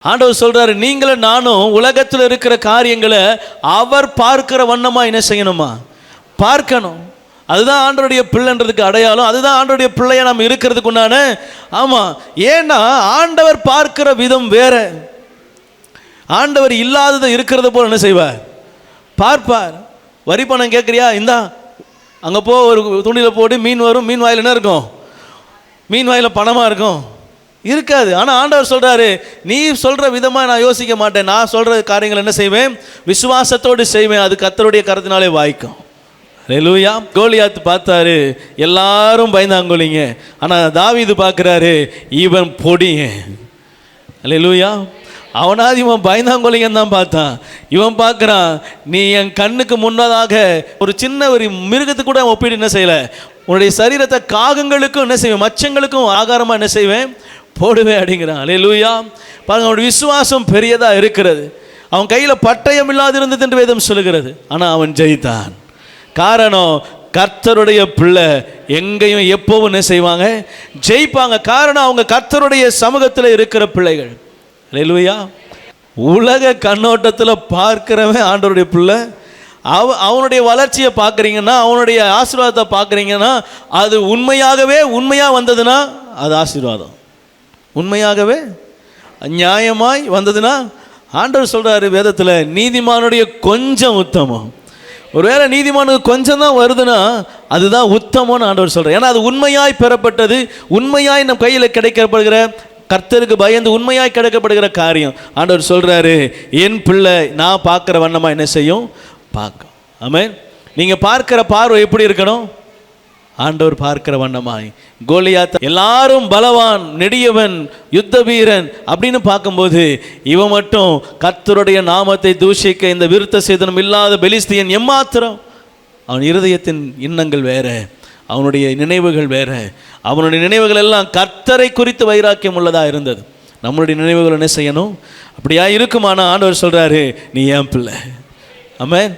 ஆண்டவர் சொல்றாரு, நீங்களும் நானும் உலகத்தில் இருக்கிற காரியங்களை அவர் பார்க்கிற வண்ணமா என்ன செய்யணுமா? பார்க்கணும். அதுதான் ஆண்டவருடைய பிள்ளைன்றதுக்கு அடையாளம். அதுதான் ஆண்டவருடைய பிள்ளையா நாம் இருக்கிறதுக்கு உண்டான. ஆமா, ஏன்னா ஆண்டவர் பார்க்கிற விதம் வேற. ஆண்டவர் இல்லாததை இருக்கிறத போல என்ன செய்வார்? பார்ப்பார். வரி பணம் கேட்குறியா? இந்தா அங்கே போ, ஒரு துணியில் போட்டு மீன் வரும். மீன் வாயில் என்ன இருக்கும்? மீன் வாயில் பணமாக இருக்கும்? இருக்காது. ஆனால் ஆண்டவர் சொல்கிறாரு, நீ சொல்கிற விதமாக நான் யோசிக்க மாட்டேன். நான் சொல்கிற காரியங்கள் என்ன செய்வேன்? விசுவாசத்தோடு செய்வேன். அது கர்த்தருடைய கருத்தினாலே வாய்க்கும். அல்லேலூயா. கோலியாத் பார்த்தாரு, எல்லாரும் பயந்தாங்கோலிங்க. ஆனால் தாவீது பார்க்குறாரு, இவன் பொடிங்க. அல்லேலூயா. அவனாவது இவன் பயந்தாங்கோலிங்கன்னு தான் பார்த்தான். இவன் பார்க்குறான், நீ என் கண்ணுக்கு முன்னதாக ஒரு சின்ன ஒரு மிருகத்துக்கு கூட ஒப்பிட்டு என்ன செய்யலை. உன்னுடைய சரீரத்தை காகங்களுக்கும் என்ன செய்வேன், மச்சங்களுக்கும் ஆகாரமாக என்ன செய்வேன், போடுவேன் அப்படிங்கிறான். அல்லேலூயா. பாருங்க, அவனுடைய விசுவாசம் பெரியதாக இருக்கிறது. அவன் கையில் பட்டயம் இல்லாது இருந்தது என்று வேதம் சொல்லுகிறது. ஆனால் அவன் ஜெயித்தான். காரணம், கர்த்தருடைய பிள்ளை எங்கேயும் எப்பவும் என்ன செய்வாங்க? ஜெயிப்பாங்க. காரணம், அவங்க கர்த்தருடைய சமூகத்தில் இருக்கிற பிள்ளைகள். அல்லேலூயா. உலக கண்ணோட்டத்தில் பார்க்கிறவன் ஆண்டவருடைய பிள்ளை. அவனுடைய வளர்ச்சியை பார்க்குறீங்கன்னா, அவனுடைய ஆசீர்வாதத்தை பார்க்குறீங்கன்னா, அது உண்மையாக வந்ததுன்னா அது ஆசீர்வாதம். உண்மையாகவே நியாயமாய் வந்ததுன்னா, ஆண்டவர் சொல்கிறாரு வேதத்தில், நீதிமானுடைய கொஞ்சம் உத்தமம். ஒருவேளை நீதிமானுக்கு கொஞ்சம் தான் வருதுன்னா அதுதான் உத்தமம்னு ஆண்டவர் சொல்கிறார். ஏன்னா அது உண்மையாய் பெறப்பட்டது, உண்மையாய் நம் கையில் கிடைக்கப்படுகிற, கர்த்தருக்கு பயந்து உண்மையாய் கிடைக்கப்படுகிற காரியம். ஆண்டவர் சொல்கிறாரு, என் பிள்ளை நான் பார்க்குற வண்ணமாக என்ன செய்யும்? பார்க்கும். ஆமென். நீங்கள் பார்க்குற பார்வை எப்படி இருக்கணும்? ஆண்டவர் பார்க்கிற வண்ணமாய். கோலியாத் எல்லாரும் பலவான், நெடியவன், யுத்த வீரன் அப்படின்னு பார்க்கும்போது, இவன் மட்டும் கர்த்தருடைய நாமத்தை தூஷிக்க இந்த விருத்த சேதனம் இல்லாத பெலிஸ்தியன் எம்மாத்திரம். அவன் இருதயத்தின் எண்ணங்கள் வேற, அவனுடைய நினைவுகள் வேற. அவனுடைய நினைவுகள் எல்லாம் கர்த்தரை குறித்து வைராக்கியம் உள்ளதாக இருந்தது. நம்மளுடைய நினைவுகள் என்ன செய்யணும்? அப்படியா இருக்குமானா ஆண்டவர் சொல்கிறாரு, நீ என் பிள்ளை. ஆமென்.